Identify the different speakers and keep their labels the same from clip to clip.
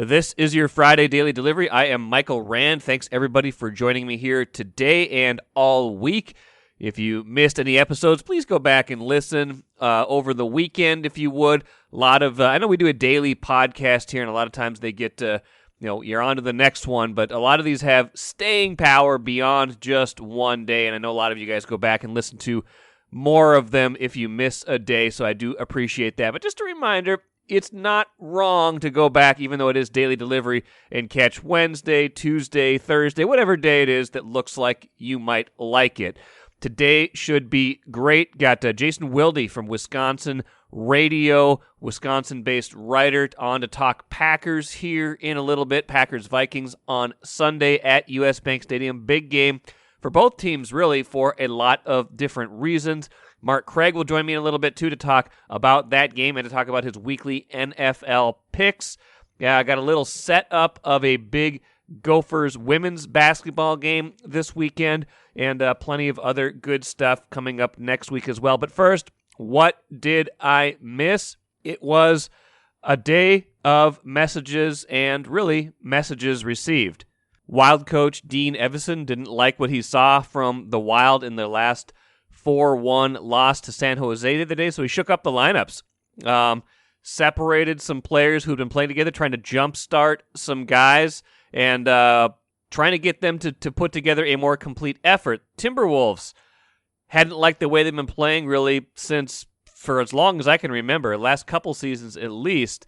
Speaker 1: This is your Friday Daily Delivery. I am Michael Rand. Thanks, everybody, for joining me here today and all week. If you missed any episodes, please go back and listen over the weekend, if you would. A lot of, I know we do a daily podcast here, and a lot of times they get, you're on to the next one, but a lot of these have staying power beyond just one day, and I know a lot of you guys go back and listen to more of them if you miss a day, so I do appreciate that. But just a reminder, it's not wrong to go back, even though it is daily delivery, and catch Wednesday, Tuesday, Thursday, whatever day it is that looks like you might like it. Today should be great. Got Jason Wilde from Wisconsin Radio, Wisconsin-based writer, on to talk Packers here in a little bit. Packers-Vikings on Sunday at U.S. Bank Stadium. Big game for both teams, really, for a lot of different reasons. Mark Craig will join me in a little bit, too, to talk about that game and to talk about his weekly NFL picks. Yeah, I got a little setup of a big Gophers women's basketball game this weekend, and plenty of other good stuff coming up next week as well. But first, what did I miss? It was a day of messages and really messages received. Wild coach Dean Evison didn't like what he saw from the Wild in their last 4-1 loss to San Jose the other day, so he shook up the lineups. Separated some players who'd been playing together, trying to jumpstart some guys, and trying to get them to put together a more complete effort. Timberwolves hadn't liked the way they've been playing really since, for as long as I can remember, last couple seasons at least.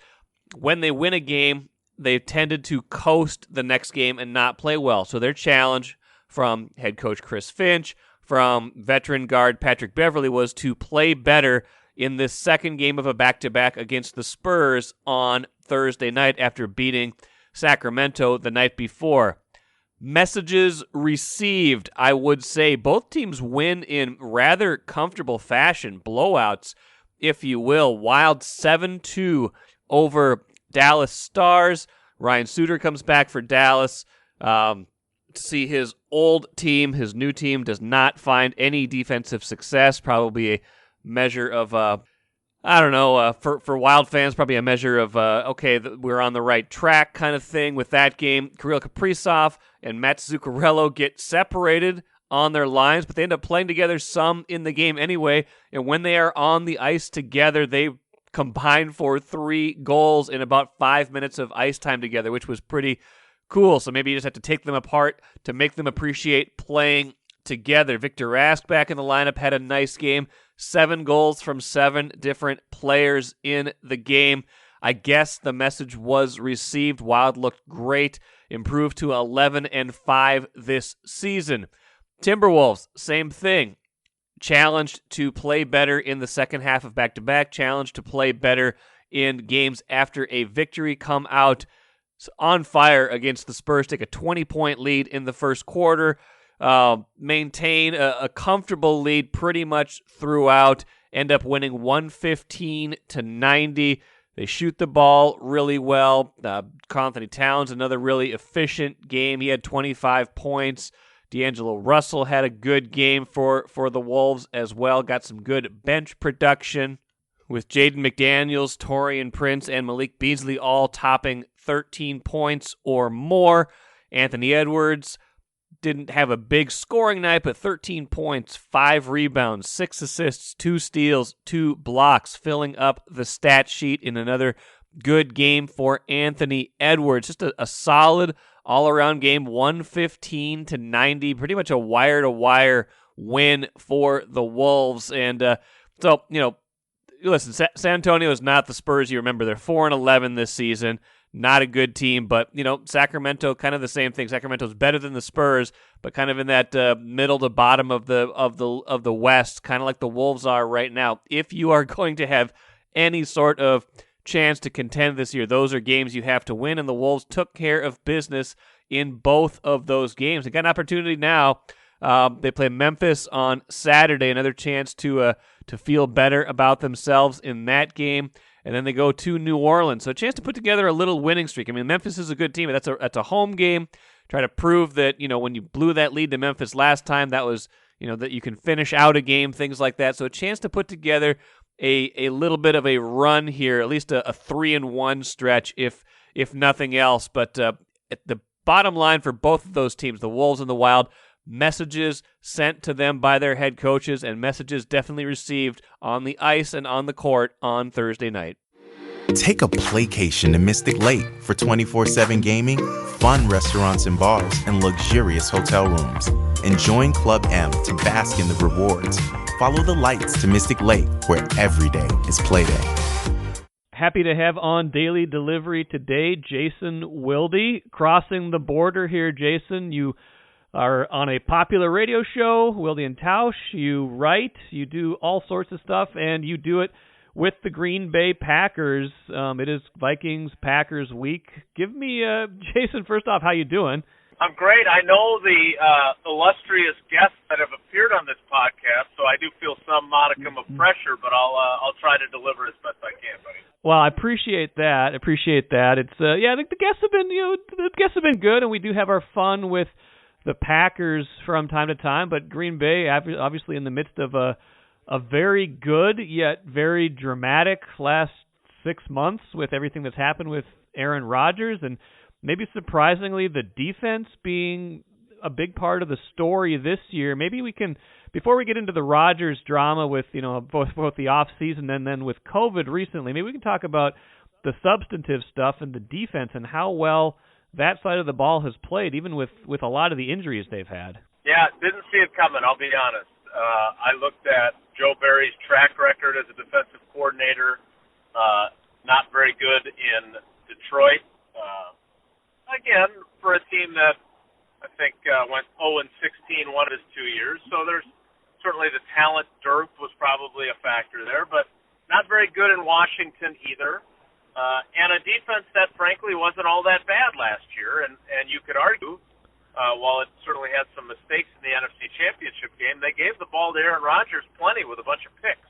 Speaker 1: When they win a game, they tended to coast the next game and not play well. So their challenge from head coach Chris Finch, from veteran guard Patrick Beverley, was to play better in this second game of a back-to-back against the Spurs on Thursday night after beating Sacramento the night before. Messages received, I would say. Both teams win in rather comfortable fashion, blowouts, if you will. Wild 7-2 over Dallas Stars. Ryan Suter comes back for Dallas. To see his old team, his new team, does not find any defensive success. Probably a measure of for Wild fans, probably a measure of, we're on the right track kind of thing with that game. Kirill Kaprizov and Matt Zuccarello get separated on their lines, but they end up playing together some in the game anyway, and when they are on the ice together, they combine for 3 goals in about 5 minutes of ice time together, which was pretty cool. So maybe you just have to take them apart to make them appreciate playing together. Victor Rask back in the lineup had a nice game. 7 goals from 7 different players in the game. I guess the message was received. Wild looked great, improved to 11-5 this season. Timberwolves, same thing. Challenged to play better in the second half of back-to-back. Challenged to play better in games after a victory. Come out on fire against the Spurs. Take a 20-point lead in the first quarter. Maintain a comfortable lead pretty much throughout, end up winning 115-90. They shoot the ball really well. Anthony Towns, another really efficient game. He had 25 points. D'Angelo Russell had a good game for the Wolves as well. Got some good bench production with Jaden McDaniels, Taurean Prince, and Malik Beasley all topping 13 points or more. Anthony Edwards didn't have a big scoring night, but 13 points, 5 rebounds, 6 assists, 2 steals, 2 blocks, filling up the stat sheet in another good game for Anthony Edwards. Just a solid all-around game, 115-90, pretty much a wire-to-wire win for the Wolves. And listen, San Antonio is not the Spurs you remember. They're 4-11 this season. Not a good team, but, Sacramento, kind of the same thing. Sacramento's better than the Spurs, but kind of in that middle to bottom of the West, kind of like the Wolves are right now. If you are going to have any sort of chance to contend this year, those are games you have to win, and the Wolves took care of business in both of those games. They got an opportunity now. They play Memphis on Saturday, another chance to feel better about themselves in that game. And then they go to New Orleans. So a chance to put together a little winning streak. I mean, Memphis is a good team, but that's a home game. Try to prove that, when you blew that lead to Memphis last time, that was, that you can finish out a game, things like that. So a chance to put together a little bit of a run here, at least a 3-1 stretch if if nothing else. But at the bottom line for both of those teams, the Wolves and the Wild, messages sent to them by their head coaches and messages definitely received on the ice and on the court on Thursday night.
Speaker 2: Take a playcation to Mystic Lake for 24/7 gaming, fun restaurants and bars, and luxurious hotel rooms. And join Club M to bask in the rewards. Follow the lights to Mystic Lake, where every day is play day.
Speaker 1: Happy to have on Daily Delivery today, Jason Wilde. Crossing the border here, Jason. You are on a popular radio show, Wilde and Tausch. You write, you do all sorts of stuff, and you do it with the Green Bay Packers. It is Vikings Packers week. Give me, Jason, first off, how you doing?
Speaker 3: I'm great. I know the illustrious guests that have appeared on this podcast, so I do feel some modicum of pressure, but I'll try to deliver as best I can, buddy.
Speaker 1: Well, I appreciate that. It's I think the guests have been good, and we do have our fun with the Packers from time to time, but Green Bay obviously in the midst of a very good yet very dramatic last 6 months with everything that's happened with Aaron Rodgers, and maybe surprisingly the defense being a big part of the story this year. Maybe we can, before we get into the Rodgers drama with both the off season and then with COVID recently, maybe we can talk about the substantive stuff and the defense and how well that side of the ball has played, even with a lot of the injuries they've had.
Speaker 3: Yeah, didn't see it coming, I'll be honest. I looked at Joe Barry's track record as a defensive coordinator, not very good in Detroit. Again, for a team that I think went 0-16 one of his 2 years, so there's certainly the talent dearth was probably a factor there, but not very good in Washington either. And a defense that, frankly, wasn't all that bad last year. And you could argue, while it certainly had some mistakes in the NFC Championship game, they gave the ball to Aaron Rodgers plenty with a bunch of picks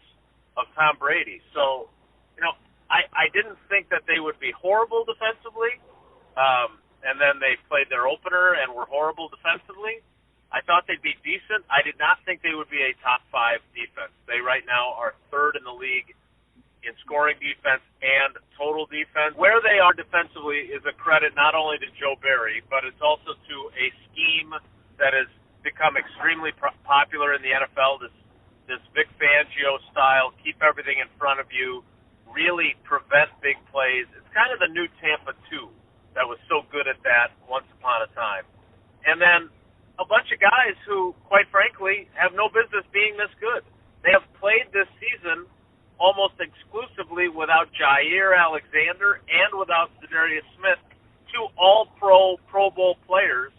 Speaker 3: of Tom Brady. So, I didn't think that they would be horrible defensively. And then they played their opener and were horrible defensively. I thought they'd be decent. I did not think they would be a top 5 defense. They right now are 3rd in the league in scoring defense and total defense. Where they are defensively is a credit not only to Joe Barry, but it's also to a scheme that has become extremely popular in the NFL, this Vic Fangio style, keep everything in front of you, really prevent big plays. It's kind of the new Tampa 2 that was so good at that once upon a time. And then a bunch of guys who, quite frankly, have no business being this good. They have played this season almost exclusively without Jair Alexander and without Za'Darius Smith, 2 all-pro, Pro Bowl players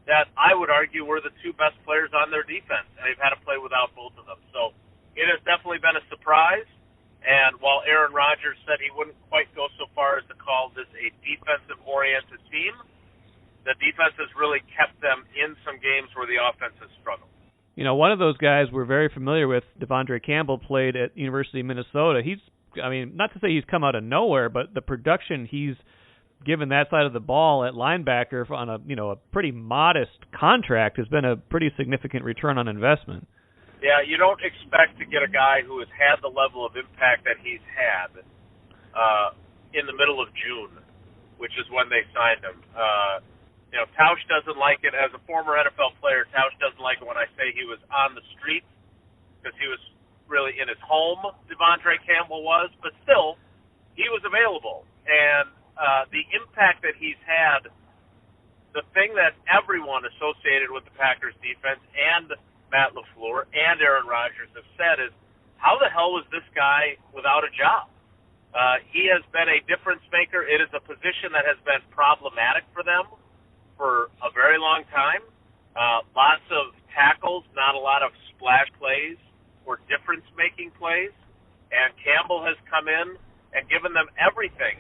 Speaker 3: that I would argue were the 2 best players on their defense, and they've had to play without both of them. So it has definitely been a surprise, and while Aaron Rodgers said he wouldn't quite go so far as to call this a defensive-oriented team, the defense has really kept them in some games where the offense has struggled.
Speaker 1: One of those guys we're very familiar with, Devondre Campbell, played at University of Minnesota. Not to say he's come out of nowhere, but the production he's given that side of the ball at linebacker on a pretty modest contract has been a pretty significant return on investment.
Speaker 3: Yeah, you don't expect to get a guy who has had the level of impact that he's had in the middle of June, which is when they signed him. Tausch doesn't like it. As a former NFL player, Tausch doesn't like it when I say he was on the street because he was really in his home, Devondre Campbell was, but still, he was available. And the impact that he's had, the thing that everyone associated with the Packers defense and Matt LaFleur and Aaron Rodgers have said is, how the hell was this guy without a job? He has been a difference maker. It is a position that has been problematic for them for a very long time. Lots of tackles, not a lot of splash plays or difference-making plays. And Campbell has come in and given them everything,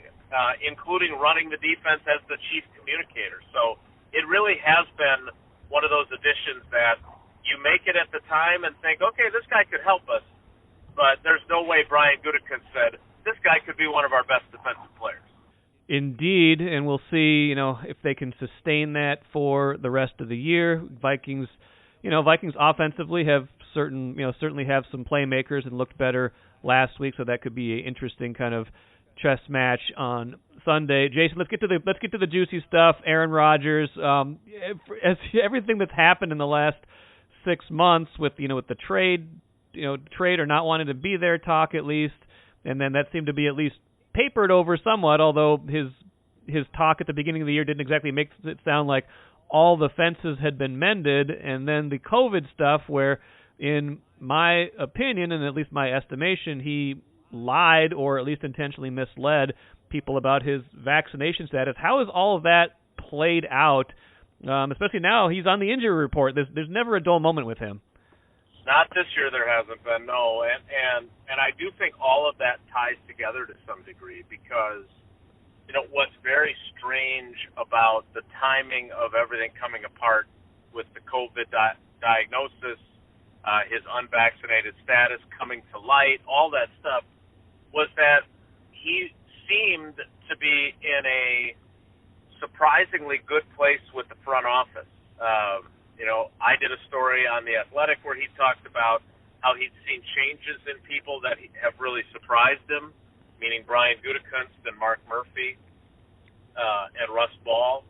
Speaker 3: including running the defense as the chief communicator. So it really has been one of those additions that you make it at the time and think, okay, this guy could help us. But there's no way Brian Gutekunst said, this guy could be one of our best defensive players.
Speaker 1: Indeed, and we'll see, if they can sustain that for the rest of the year. Vikings offensively have certainly have some playmakers and looked better last week, so that could be an interesting kind of chess match on Sunday. Jason, let's get to the juicy stuff. Aaron Rodgers, everything that's happened in the last 6 months with the trade or not wanting to be there talk at least, and then that seemed to be at least papered over somewhat. Although his talk at the beginning of the year didn't exactly make it sound like all the fences had been mended, and then the COVID stuff, where in my opinion and at least my estimation, he lied or at least intentionally misled people about his vaccination status. How has all of that played out? Especially now he's on the injury report. There's never a dull moment with him.
Speaker 3: Not this year, there hasn't been, no. And I do think all of that ties together to some degree because, what's very strange about the timing of everything coming apart with the COVID diagnosis, his unvaccinated status coming to light, all that stuff, was that he seemed to be in a surprisingly good place with the front office. I did a story on The Athletic where he talked about how he'd seen changes in people that have really surprised him, meaning Brian Gutekunst and Mark Murphy and Russ Ball,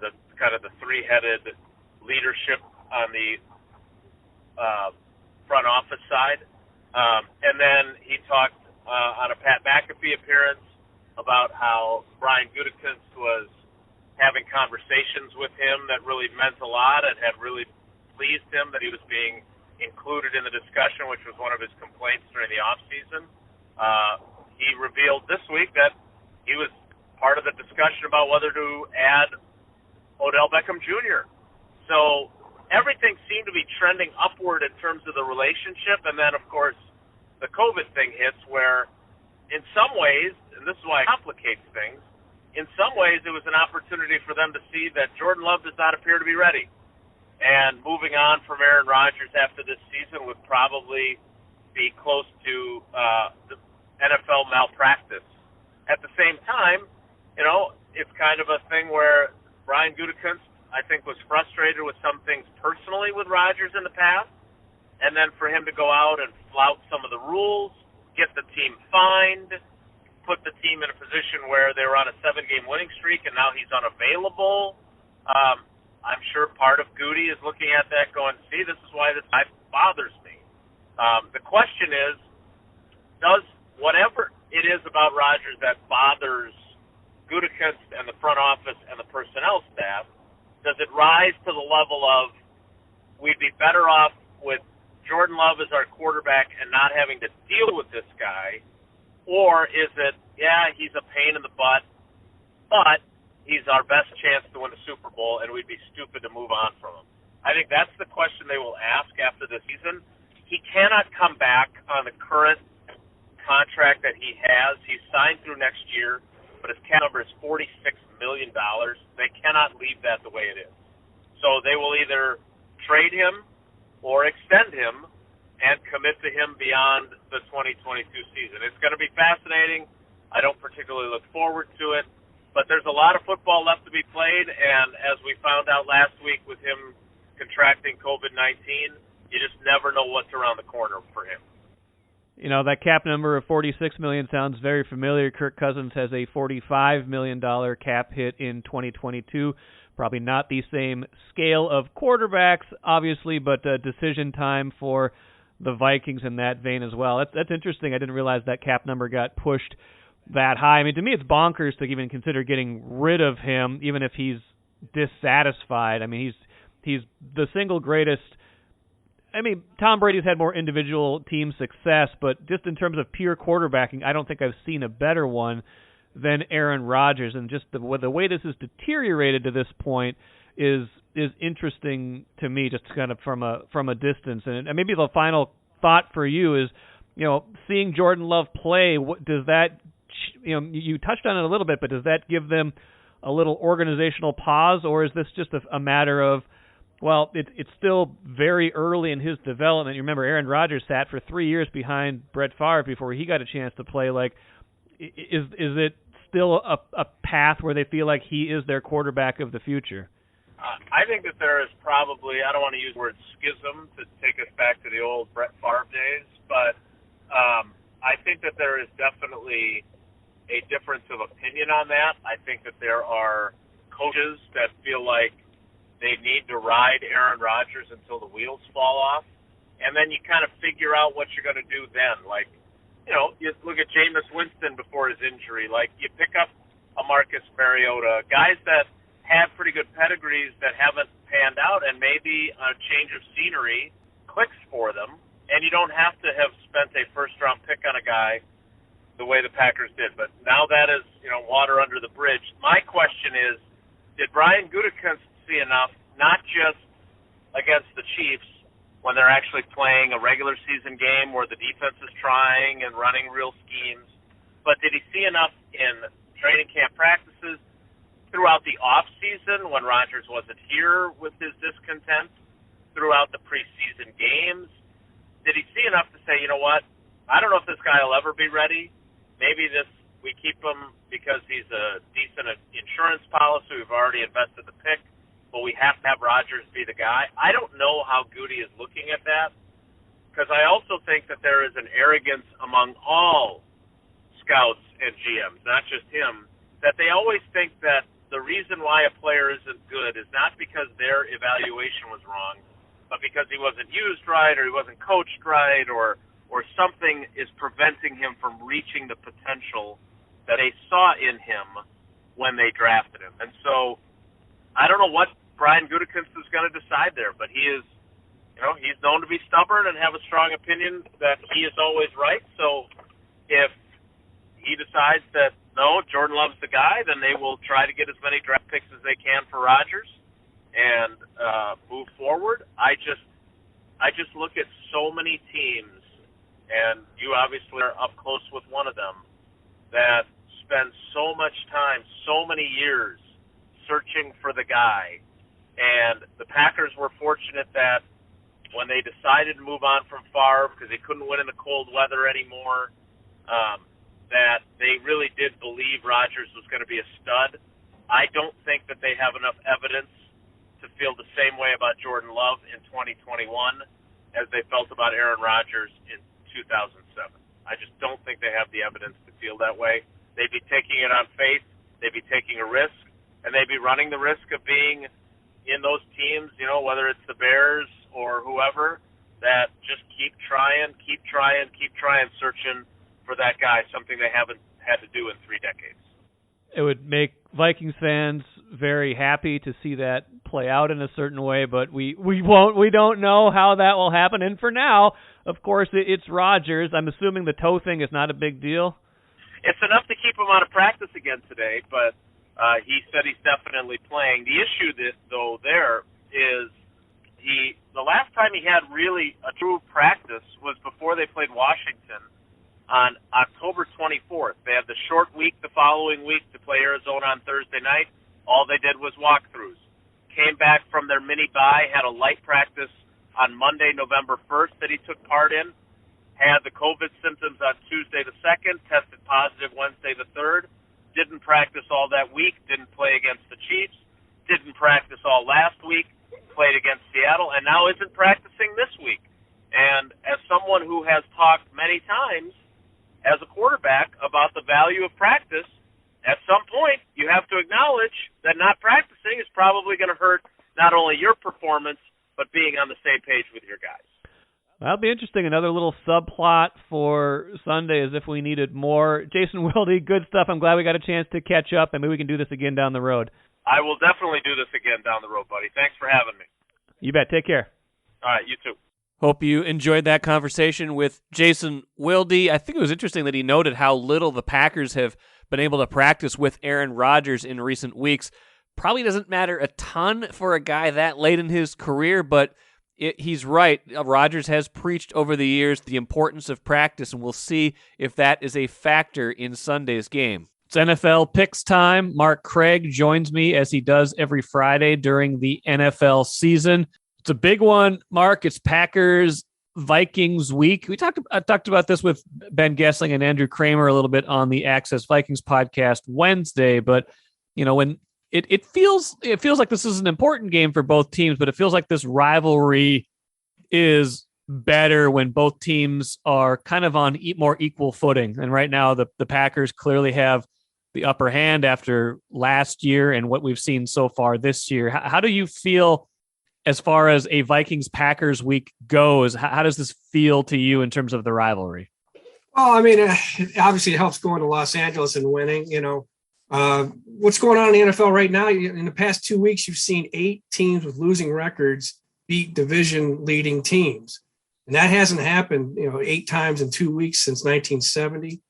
Speaker 3: the kind of the three-headed leadership on the front office side. And then he talked on a Pat McAfee appearance about how Brian Gutekunst was having conversations with him that really meant a lot and had really pleased him that he was being included in the discussion, which was one of his complaints during the offseason. He revealed this week that he was part of the discussion about whether to add Odell Beckham Jr. So everything seemed to be trending upward in terms of the relationship, and then, of course, the COVID thing hits where, in some ways, and this is why it complicates things, in some ways it was an opportunity for them to see that Jordan Love does not appear to be ready. And moving on from Aaron Rodgers after this season would probably be close to the NFL malpractice. At the same time, it's kind of a thing where Brian Gutekunst, I think, was frustrated with some things personally with Rodgers in the past. And then for him to go out and flout some of the rules, get the team fined, put the team in a position where they were on a 7-game winning streak and now he's unavailable. I'm sure part of Goody is looking at that going, see, this is why this bothers me. The question is, does whatever it is about Rodgers that bothers Gutekunst and the front office and the personnel staff, does it rise to the level of we'd be better off with Jordan Love as our quarterback and not having to deal with this guy? Or is it, he's a pain in the butt, but he's our best chance to win the Super Bowl, and we'd be stupid to move on from him? I think that's the question they will ask after this season. He cannot come back on the current contract that he has. He's signed through next year, but his cap number is $46 million. They cannot leave that the way it is. So they will either trade him or extend him and commit to him beyond the 2022 season. It's going to be fascinating. I don't particularly look forward to it, but there's a lot of football left to be played, and as we found out last week with him contracting COVID-19, you just never know what's around the corner for him.
Speaker 1: That cap number of $46 million sounds very familiar. Kirk Cousins has a $45 million cap hit in 2022. Probably not the same scale of quarterbacks, obviously, but decision time for the Vikings in that vein as well. That's interesting. I didn't realize that cap number got pushed that high. I mean, to me, it's bonkers to even consider getting rid of him, even if he's dissatisfied. I mean, he's the single greatest. I mean, Tom Brady's had more individual team success, but just in terms of pure quarterbacking, I don't think I've seen a better one than Aaron Rodgers. And just the way this has deteriorated to this point is interesting to me, just kind of from a distance. And maybe the final thought for you is, seeing Jordan Love play, what does that, you touched on it a little bit, but does that give them a little organizational pause, or is this just a matter of, well, it's still very early in his development? You remember Aaron Rodgers sat for 3 years behind Brett Favre before he got a chance to play. Like, is it still a path where they feel like he is their quarterback of the future?
Speaker 3: I think that there is probably, I don't want to use the word schism to take us back to the old Brett Favre days, but I think that there is definitely a difference of opinion on that. I think that there are coaches that feel like they need to ride Aaron Rodgers until the wheels fall off, and then you kind of figure out what you're going to do then. Like, you look at Jameis Winston before his injury. Like, you pick up a Marcus Mariota, guys that have pretty good pedigrees that haven't panned out, and maybe a change of scenery clicks for them, and you don't have to have spent a first-round pick on a guy the way the Packers did. But now that is, water under the bridge. My question is, did Brian Gutekunst see enough, not just against the Chiefs when they're actually playing a regular season game where the defense is trying and running real schemes, but did he see enough in training camp practices throughout the off season when Rodgers wasn't here with his discontent, throughout the preseason games? Did he see enough to say, you know what, I don't know if this guy will ever be ready. Maybe we keep him because he's a decent insurance policy. We've already invested the pick, but we have to have Rodgers be the guy. I don't know how Goody is looking at that, because I also think that there is an arrogance among all scouts and GMs, not just him, that they always think that the reason why a player isn't good is not because their evaluation was wrong, but because he wasn't used right or he wasn't coached right or something is preventing him from reaching the potential that they saw in him when they drafted him. And so I don't know what Brian Gutekunst is going to decide there, but he is, he's known to be stubborn and have a strong opinion that he is always right. So if he decides that, no, Jordan Love's the guy, then they will try to get as many draft picks as they can for Rodgers and move forward. I just look at so many teams, and you obviously are up close with one of them, that spend so much time, so many years searching for the guy. And the Packers were fortunate that when they decided to move on from Favre because they couldn't win in the cold weather anymore, that they really did believe Rodgers was going to be a stud. I don't think that they have enough evidence to feel the same way about Jordan Love in 2021 as they felt about Aaron Rodgers in 2007. I just don't think they have the evidence to feel that way. They'd be taking it on faith. They'd be taking a risk, and they'd be running the risk of being in those teams, whether it's the Bears or whoever, that just keep trying, searching for that guy, something they haven't had to do in 3 decades.
Speaker 4: It would make Vikings fans very happy to see that play out in a certain way, but we don't know how that will happen. And for now, of course, it's Rodgers. I'm assuming the toe thing is not a big deal.
Speaker 3: It's enough to keep him out of practice again today, but he said he's definitely playing. The issue there is the last time he had really a true practice was before they played Washington on October 24th. They had the short week the following week to play Arizona on Thursday night. All they did was walkthroughs. Came back from their mini bye, had a light practice on Monday, November 1st that he took part in, had the COVID symptoms on Tuesday the 2nd, tested positive Wednesday the 3rd, didn't practice all that week, didn't play against the Chiefs, didn't practice all last week, played against Seattle, and now isn't practicing this week. And as someone who has talked many times as a quarterback about the value of practice, at some point you have to acknowledge that not practicing is probably going to hurt not only your performance, but being on the same page with your guys.
Speaker 4: That'll be interesting. Another little subplot for Sunday as if we needed more. Jason Wilde, good stuff. I'm glad we got a chance to catch up, and maybe we can do this again down the road.
Speaker 3: I will definitely do this again down the road, buddy. Thanks for having me.
Speaker 4: You bet. Take care.
Speaker 3: All right, you too.
Speaker 1: Hope you enjoyed that conversation with Jason Wilde. I think it was interesting that he noted how little the Packers have been able to practice with Aaron Rodgers in recent weeks. Probably doesn't matter a ton for a guy that late in his career, but he's right. Rodgers has preached over the years the importance of practice, and we'll see if that is a factor in Sunday's game. It's NFL picks time. Mark Craig joins me as he does every Friday during the NFL season. It's a big one, Mark. It's Packers Vikings week. I talked about this with Ben Gessling and Andrew Kramer a little bit on the Access Vikings podcast Wednesday, but when it feels like this is an important game for both teams, but it feels like this rivalry is
Speaker 4: better when both teams are kind of on more equal footing. And right now, the Packers clearly have the upper hand after last year and what we've seen so far this year. How do you feel as far as a Vikings-Packers week goes? How does this feel to you in terms of the rivalry?
Speaker 5: Well, I mean, obviously it helps going to Los Angeles and winning. What's going on in the NFL right now? In the past 2 weeks, you've seen 8 teams with losing records beat division-leading teams. And that hasn't happened, 8 times in 2 weeks since 1970.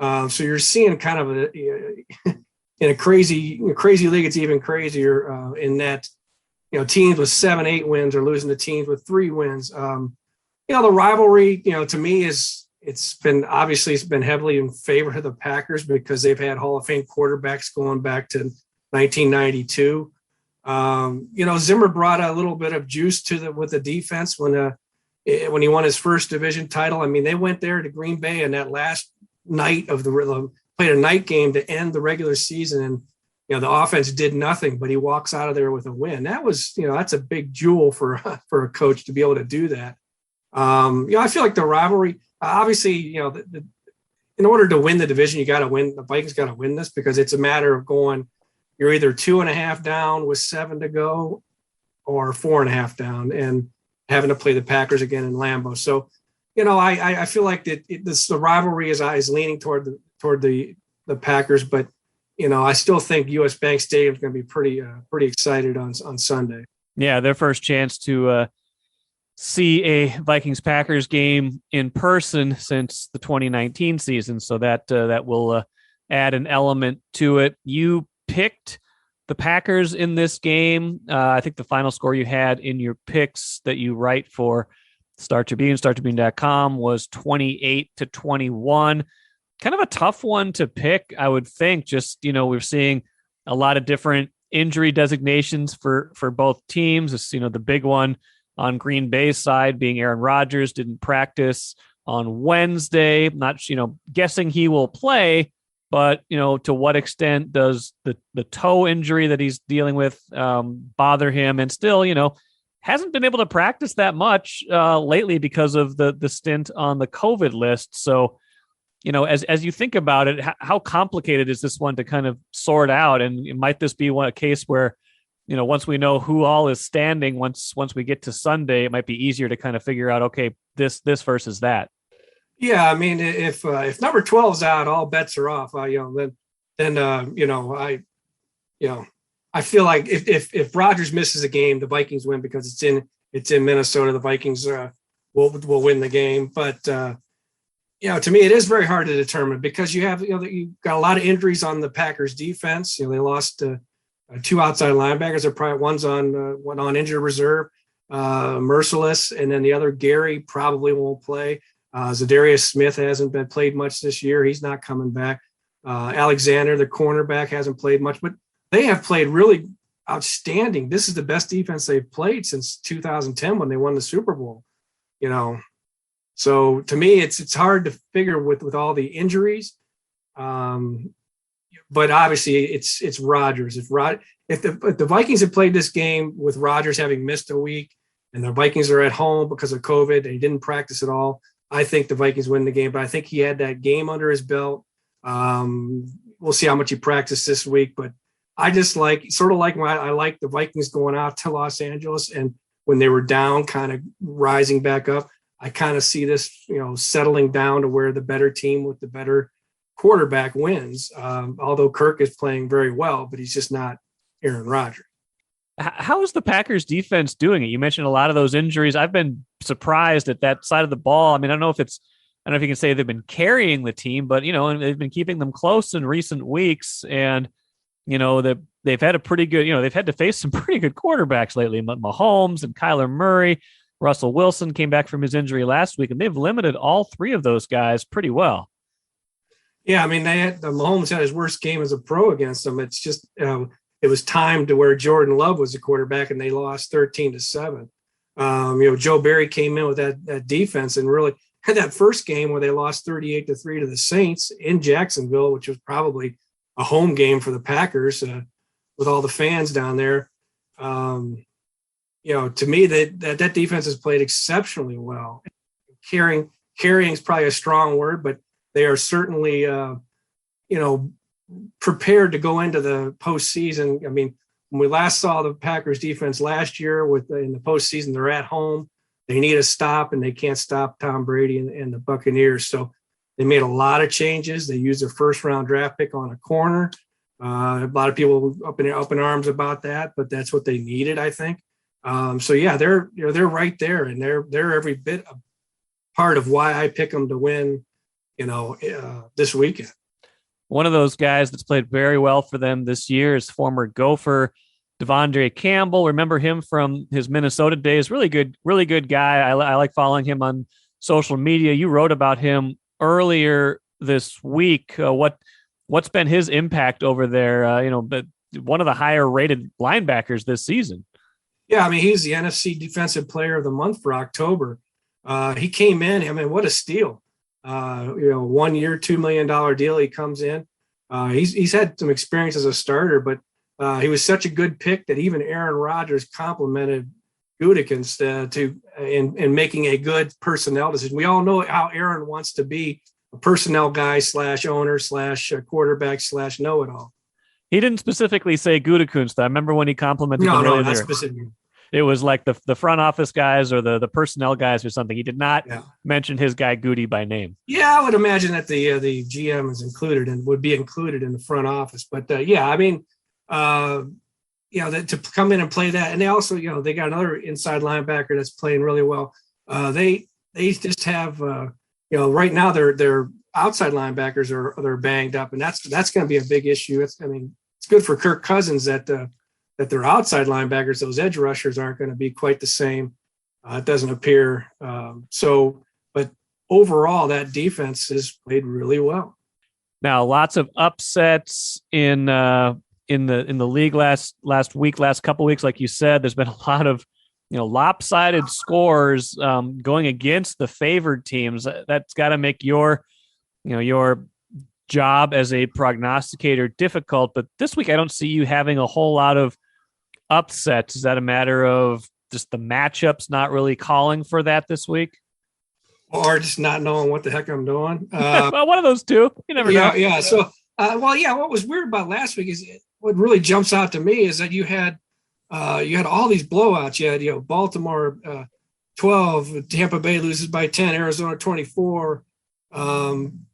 Speaker 5: So you're seeing kind of in a crazy league, it's even crazier in that, teams with 7-8 wins are losing to teams with 3 wins. The rivalry, to me it's been heavily in favor of the Packers because they've had Hall of Fame quarterbacks going back to 1992. Zimmer brought a little bit of juice with the defense when he won his first division title. I mean, they went there to Green Bay and that last night of played a night game to end the regular season, and the offense did nothing, but he walks out of there with a win. That was, that's a big jewel for a coach to be able to do that. I feel like the rivalry, obviously, in order to win the division, you got to win. The Vikings got to win this because it's a matter of you're either 2.5 down with 7 to go, or 4.5 down and having to play the Packers again in Lambeau. So, I feel like the rivalry is leaning toward the Packers, but I still think U.S. Bank Stadium is going to be pretty excited on Sunday.
Speaker 4: Yeah, their first chance to see a Vikings-Packers game in person since the 2019 season, so that will add an element to it. You picked the Packers in this game. I think the final score you had in your picks that you write for Star Tribune, StarTribune.com, was 28-21. Kind of a tough one to pick, I would think. Just, we're seeing a lot of different injury designations for both teams. It's, the big one on Green Bay's side being Aaron Rodgers didn't practice on Wednesday. Not, guessing he will play, but, to what extent does the toe injury that he's dealing with bother him? And still, hasn't been able to practice that much lately because of the stint on the COVID list. So, as you think about it, how complicated is this one to kind of sort out? And might this be a case where, once we know who all is standing, once we get to Sunday, it might be easier to kind of figure out, okay, this versus that.
Speaker 5: Yeah, I mean, if number 12's out, all bets are off. I feel like if Rodgers misses a game, the Vikings win because it's in Minnesota. The Vikings will win the game, but to me, it is very hard to determine because you got a lot of injuries on the Packers defense. They lost 2 outside linebackers. They're probably one's on injured reserve, Merciless, and then the other Gary probably won't play. Zadarius Smith hasn't been played much this year. He's not coming back. Alexander, the cornerback, hasn't played much, but they have played really outstanding. This is the best defense they've played since 2010 when they won the Super Bowl. So to me, it's hard to figure with all the injuries. But obviously it's Rodgers. If the Vikings had played this game with Rodgers having missed a week and the Vikings are at home because of COVID and he didn't practice at all, I think the Vikings win the game. But I think he had that game under his belt. We'll see how much he practiced this week. But I just like when I like the Vikings going out to Los Angeles and when they were down, kind of rising back up. I kind of see this, settling down to where the better team with the better quarterback wins. Although Kirk is playing very well, but he's just not Aaron Rodgers.
Speaker 4: How is the Packers defense doing it? You mentioned a lot of those injuries. I've been surprised at that side of the ball. I mean, I don't know if you can say they've been carrying the team, but they've been keeping them close in recent weeks. And, they've had a pretty good, they've had to face some pretty good quarterbacks lately. Mahomes and Kyler Murray. Russell Wilson came back from his injury last week, and they've limited all 3 of those guys pretty well.
Speaker 5: Yeah, I mean, Mahomes had his worst game as a pro against them. It's just it was timed to where Jordan Love was the quarterback, and they lost 13-7. Joe Barry came in with that defense and really had that first game where they lost 38-3 to the Saints in Jacksonville, which was probably a home game for the Packers with all the fans down there. to me that defense has played exceptionally well. Carrying is probably a strong word, but they are certainly, prepared to go into the postseason. I mean, when we last saw the Packers defense last year in the postseason, they're at home. They need a stop, and they can't stop Tom Brady and the Buccaneers. So they made a lot of changes. They used their first-round draft pick on a corner. A lot of people up in arms about that, but that's what they needed, I think. So yeah, they're right there, and they're every bit a part of why I pick them to win, this weekend.
Speaker 4: One of those guys that's played very well for them this year is former Gopher Devondre Campbell. Remember him from his Minnesota days. Really good guy. I like following him on social media. You wrote about him earlier this week. What's been his impact over there? But one of the higher rated linebackers this season.
Speaker 5: Yeah, I mean, he's the NFC Defensive Player of the Month for October. He came in. I mean, what a steal! 1 year, $2 million deal. He comes in. He's had some experience as a starter, but he was such a good pick that even Aaron Rodgers complimented Gutekunst in making a good personnel decision. We all know how Aaron wants to be a personnel guy / owner / quarterback / know-it-all.
Speaker 4: He didn't specifically say Gutekunst. I remember when he complimented him earlier.
Speaker 5: Not specifically.
Speaker 4: It was like the front office guys or the personnel guys or something. He did not mention his guy Goody by name.
Speaker 5: Yeah, I would imagine that the GM is included and would be included in the front office. But I mean, to come in and play that, and they also, they got another inside linebacker that's playing really well. They just have, right now their outside linebackers they're banged up, and that's going to be a big issue. It's good for Kirk Cousins that their outside linebackers, those edge rushers, aren't going to be quite the same. It doesn't appear. But overall, that defense has played really well.
Speaker 4: Now, lots of upsets in the league last couple weeks. Like you said, there's been a lot of lopsided scores going against the favored teams. That's got to make your job as a prognosticator difficult. But this week, I don't see you having a whole lot of upsets. Is that a matter of just the matchups not really calling for that this week?
Speaker 5: Or just not knowing what the heck I'm doing?
Speaker 4: Well, one of those two. You never know.
Speaker 5: Yeah. So, what was weird about last week is what really jumps out to me is that you had all these blowouts. You had, Baltimore 12, Tampa Bay loses by 10, Arizona 24.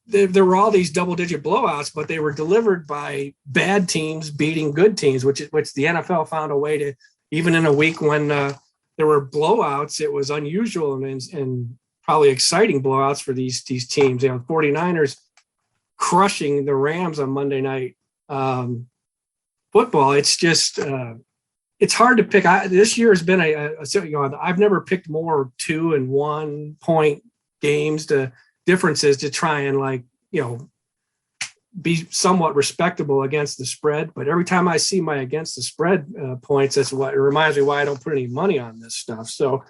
Speaker 5: There were all these double-digit blowouts, but they were delivered by bad teams beating good teams, which the NFL found a way to, even in a week when there were blowouts, it was unusual and probably exciting blowouts for these teams. 49ers crushing the Rams on Monday Night Football. It's just it's hard to pick. This year has been I've never picked more 2 and 1 point games differences to try and be somewhat respectable against the spread. But every time I see my against the spread points, that's what it reminds me why I don't put any money on this stuff. So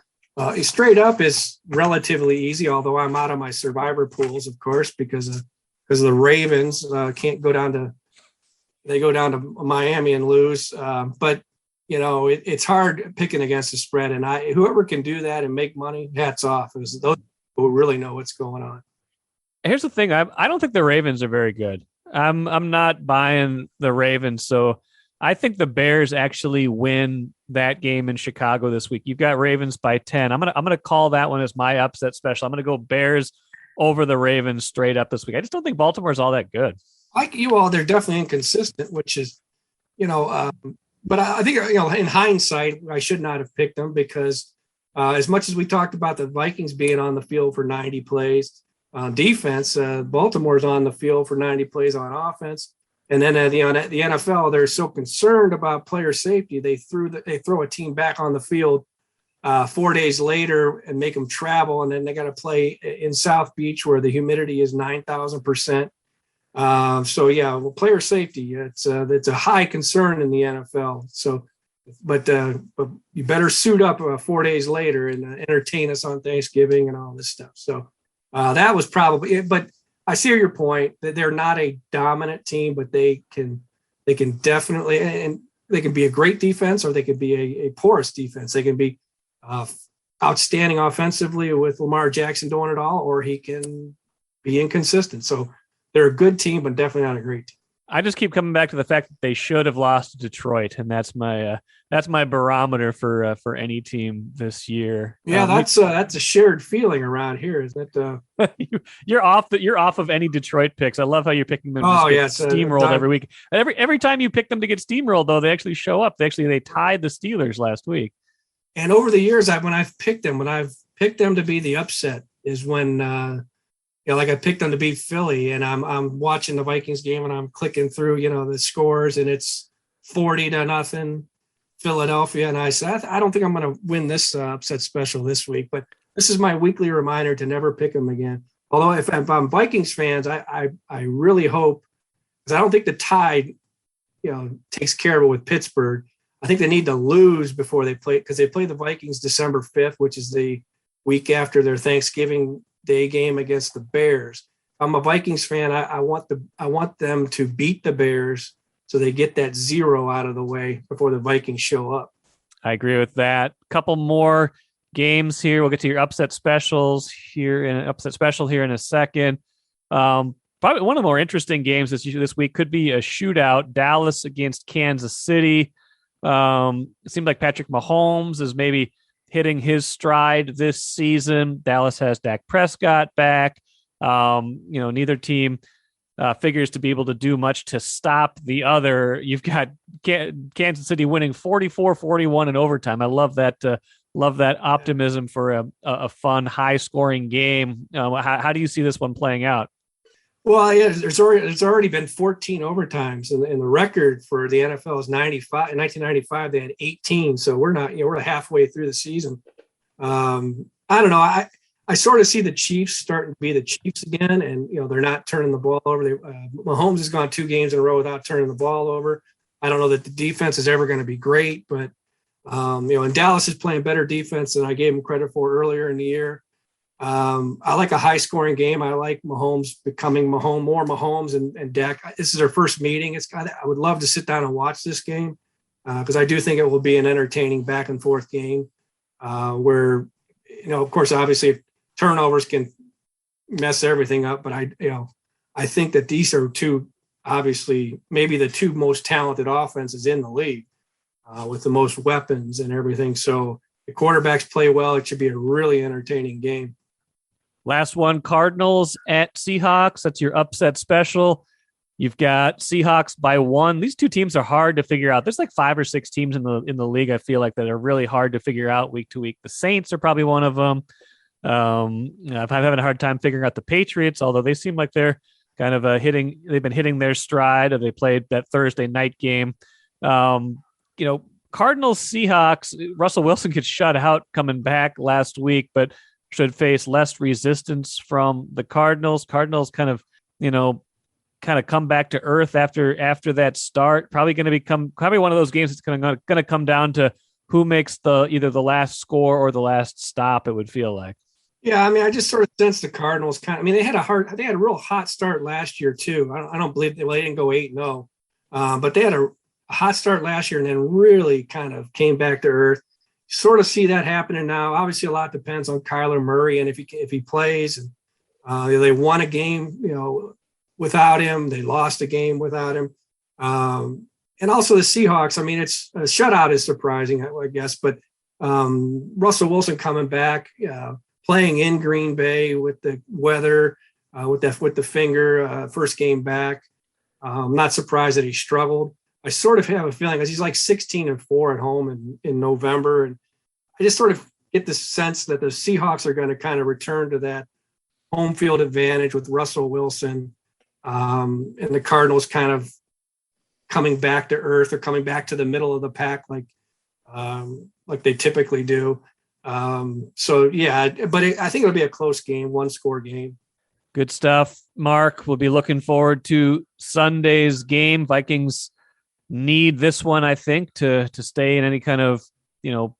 Speaker 5: straight up is relatively easy, although I'm out of my survivor pools, of course, because the Ravens can't go down to Miami and lose. But it's hard picking against the spread, and whoever can do that and make money, hats off. Is those who really know what's going on.
Speaker 4: Here's the thing. I don't think the Ravens are very good. I'm not buying the Ravens. So I think the Bears actually win that game in Chicago this week. You've got Ravens by 10. I'm gonna call that one as my upset special. I'm gonna go Bears over the Ravens straight up this week. I just don't think Baltimore's all that good. Like
Speaker 5: you all, they're definitely inconsistent, which is, but I think, in hindsight, I should not have picked them because as much as we talked about the Vikings being on the field for 90 plays on defense, Baltimore's on the field for 90 plays on offense. And then the NFL, they're so concerned about player safety, they throw a team back on the field 4 days later and make them travel, and then they got to play in South Beach where the humidity is 9,000%. Player safety, it's a high concern in the NFL. So, but you better suit up 4 days later and entertain us on Thanksgiving and all this stuff. So that was probably it. But I see your point that they're not a dominant team, but they can definitely, and they can be a great defense or they could be a porous defense. They can be outstanding offensively with Lamar Jackson doing it all, or he can be inconsistent. So they're a good team, but definitely not a great team.
Speaker 4: I just keep coming back to the fact that they should have lost to Detroit, and that's my barometer for any team this year.
Speaker 5: Yeah, that's a shared feeling around here, isn't it?
Speaker 4: You're off of any Detroit picks. I love how you're picking them.
Speaker 5: Oh yeah,
Speaker 4: steamrolled every week. Every time you pick them to get steamrolled, though, they actually show up. They tied the Steelers last week.
Speaker 5: And over the years, when I've picked them to be the upset is when. Like I picked them to beat Philly, and I'm watching the Vikings game, and I'm clicking through, the scores, and it's 40-0 Philadelphia, and I said, I don't think I'm going to win this upset special this week, but this is my weekly reminder to never pick them again. Although if I'm Vikings fans, I really hope, because I don't think the Tide, takes care of it with Pittsburgh. I think they need to lose before they play, because they play the Vikings December 5th, which is the week after their Thanksgiving Day game against the Bears. I'm a Vikings fan. I want them to beat the Bears so they get that 0 out of the way before the Vikings show up.
Speaker 4: I agree with that. Couple more games here. We'll get to your upset specials here in a second. Probably one of the more interesting games this week could be a shootout. Dallas against Kansas City. It seemed like Patrick Mahomes is maybe hitting his stride this season. Dallas has Dak Prescott back. Neither team figures to be able to do much to stop the other. You've got Kansas City winning 44-41 in overtime. I love that. Love that optimism for a fun, high-scoring game. How do you see this one playing out?
Speaker 5: Well, yeah, there's already been 14 overtimes, and the record for the NFL is 95. In 1995, they had 18. So we're halfway through the season. I don't know. I sort of see the Chiefs starting to be the Chiefs again, and they're not turning the ball over. Mahomes has gone 2 games in a row without turning the ball over. I don't know that the defense is ever going to be great, but and Dallas is playing better defense than I gave them credit for earlier in the year. I like a high scoring game. I like Mahomes becoming more Mahomes and Dak. This is their first meeting. I would love to sit down and watch this game because I do think it will be an entertaining back and forth game where, of course, obviously turnovers can mess everything up. But I think that these are obviously maybe the 2 most talented offenses in the league with the most weapons and everything. So the quarterbacks play well. It should be a really entertaining game.
Speaker 4: Last one, Cardinals at Seahawks. That's your upset special. You've got Seahawks by 1. These 2 teams are hard to figure out. There's like 5 or 6 teams in the league, I feel like, that are really hard to figure out week to week. The Saints are probably one of them. I'm having a hard time figuring out the Patriots, although they seem like they're kind of they've been hitting their stride, or they played that Thursday night game. Cardinals, Seahawks, Russell Wilson gets shut out coming back last week, but should face less resistance from the Cardinals. Cardinals kind of come back to earth after that start. Probably going to become one of those games that's going to come down to who makes either the last score or the last stop, it would feel like.
Speaker 5: Yeah, I mean, I just sort of sense the Cardinals they had a real hot start last year too. I don't believe they didn't go 8-0, but they had a hot start last year and then really kind of came back to earth. Sort of see that happening now. Obviously, a lot depends on Kyler Murray and if he plays. And they won a game, without him. They lost a game without him. And also the Seahawks. I mean, it's a shutout is surprising, I guess, but Russell Wilson coming back, playing in Green Bay with the weather, with the finger, first game back. I'm not surprised that he struggled. I sort of have a feeling because he's like 16-4 at home in November. And I just sort of get the sense that the Seahawks are going to kind of return to that home field advantage with Russell Wilson and the Cardinals kind of coming back to earth or coming back to the middle of the pack like they typically do. So, yeah, but I think it'll be a close game, 1-score game.
Speaker 4: Good stuff, Mark. We'll be looking forward to Sunday's game. Vikings need this one, I think, to stay in any kind of, to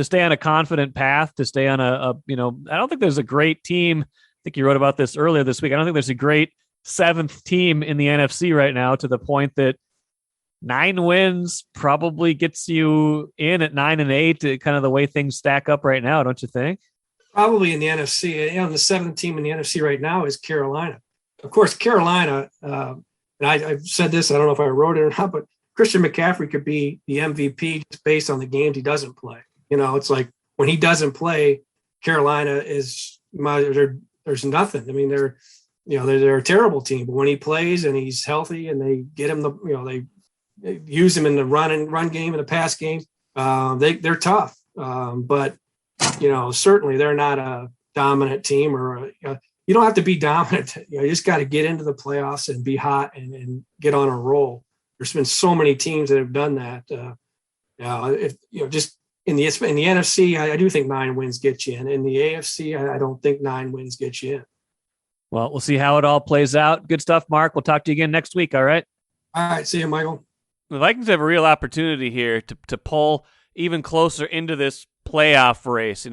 Speaker 4: stay on a confident path, to stay on I don't think there's a great team. I think you wrote about this earlier this week. I don't think there's a great 7th team in the NFC right now, to the point that 9 wins probably gets you in at 9-8, kind of the way things stack up right now, don't you think?
Speaker 5: Probably in the NFC. The 7th team in the NFC right now is Carolina. Of course, Carolina, and I've said this, I don't know if I wrote it or not, but Christian McCaffrey could be the MVP just based on the games he doesn't play. It's like when he doesn't play, Carolina is there's nothing. I mean, they're a terrible team, but when he plays and he's healthy and they get him they use him in the run game and the pass game, they're tough. But certainly they're not a dominant team, or you don't have to be dominant. You just got to get into the playoffs and be hot and get on a roll. There's been so many teams that have done that. Just in the NFC, I do think 9 wins get you in. In the AFC, I don't think 9 wins get you in.
Speaker 4: Well, we'll see how it all plays out. Good stuff, Mark. We'll talk to you again next week. All right.
Speaker 5: All right. See you, Michael.
Speaker 1: The Vikings have a real opportunity here to pull even closer into this playoff race.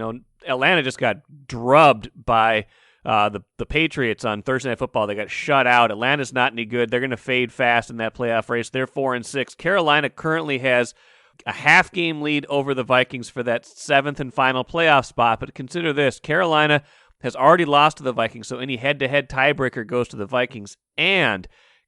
Speaker 1: Atlanta just got drubbed by the Patriots on Thursday Night Football. They got shut out. Atlanta's not any good. They're going to fade fast in that playoff race. They're 4-6. Carolina currently has a half-game lead over the Vikings for that 7th and final playoff spot. But consider this: Carolina has already lost to the Vikings, so any head-to-head tiebreaker goes to the Vikings. And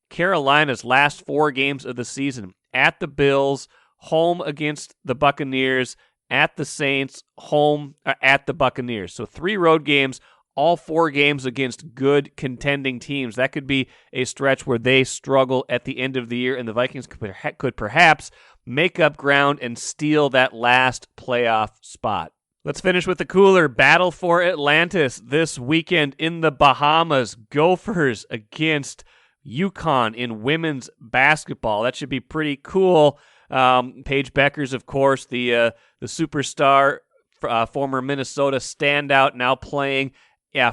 Speaker 1: Carolina's last 4 games of the season: at the Bills, home against the Buccaneers, at the Saints, home at the Buccaneers. So 3 road games, all 4 games against good contending teams. That could be a stretch where they struggle at the end of the year, and the Vikings could perhaps make up ground and steal that last playoff spot. Let's finish with the cooler. Battle for Atlantis this weekend in the Bahamas. Gophers against UConn in women's basketball. That should be pretty cool. Paige Beckers, of course, the superstar, former Minnesota standout, now playing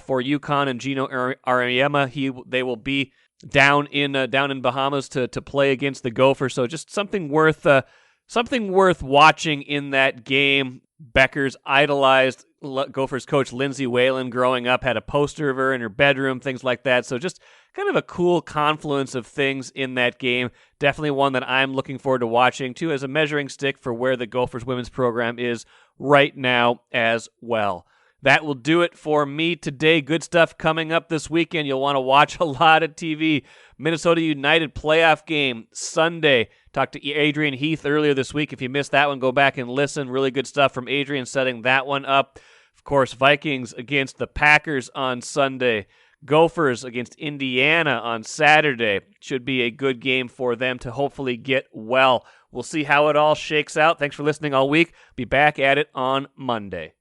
Speaker 1: for UConn, and Gino Auriemma. They will be down in Bahamas to play against the Gophers. So just something worth watching in that game. Beckers idolized Gophers coach Lindsay Whalen growing up, had a poster of her in her bedroom, things like that. So just kind of a cool confluence of things in that game. Definitely one that I'm looking forward to watching, too, as a measuring stick for where the Gophers women's program is right now as well. That will do it for me today. Good stuff coming up this weekend. You'll want to watch a lot of TV. Minnesota United playoff game Sunday. Talked to Adrian Heath earlier this week. If you missed that one, go back and listen. Really good stuff from Adrian setting that one up. Of course, Vikings against the Packers on Sunday. Gophers against Indiana on Saturday. Should be a good game for them to hopefully get well. We'll see how it all shakes out. Thanks for listening all week. Be back at it on Monday.